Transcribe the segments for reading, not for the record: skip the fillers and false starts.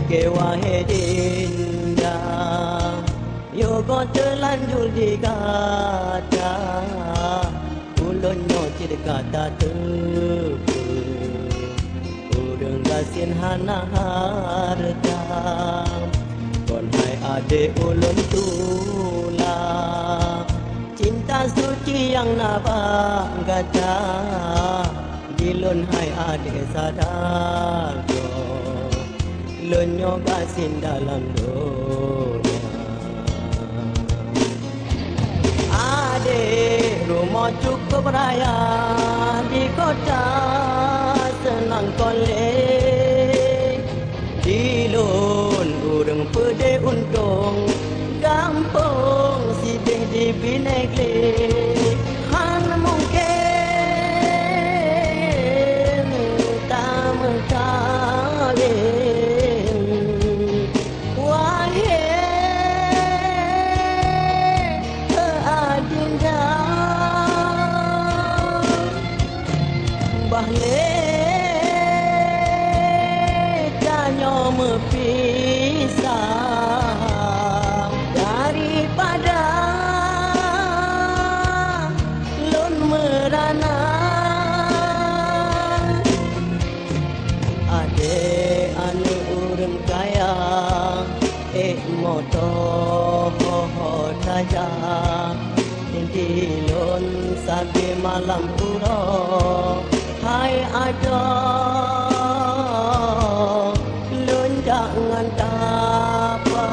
kewa hedinda yo go terlanjur di kata ulun nyo ciri kata tepu udeng gasin hana harta kon hai ade ulun tulah cinta suci yang nabang gata dilun hai ade sadar lun nyo gasin dalam dunia ade rumah cukup raya di kota senang kolek dilun urang pede untung kampung sidih di binekle han mungkin tak mengkawin wahai adinda bahle tanyo mepisah daripada lun merana ade anu urang kaya moto saja di lun sabi malam puro hai ada lun jangan tapa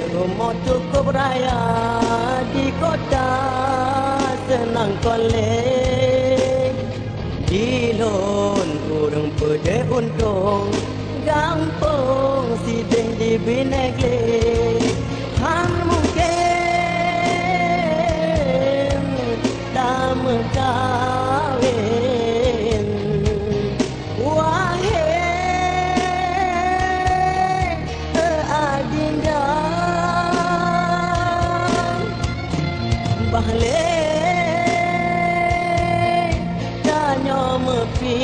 rumah cukup raya di kota senang kolek dilun urang pede untung kampung sidih di binekle han mungkin tak mengkawin wahai adinda bahle tanyo mepi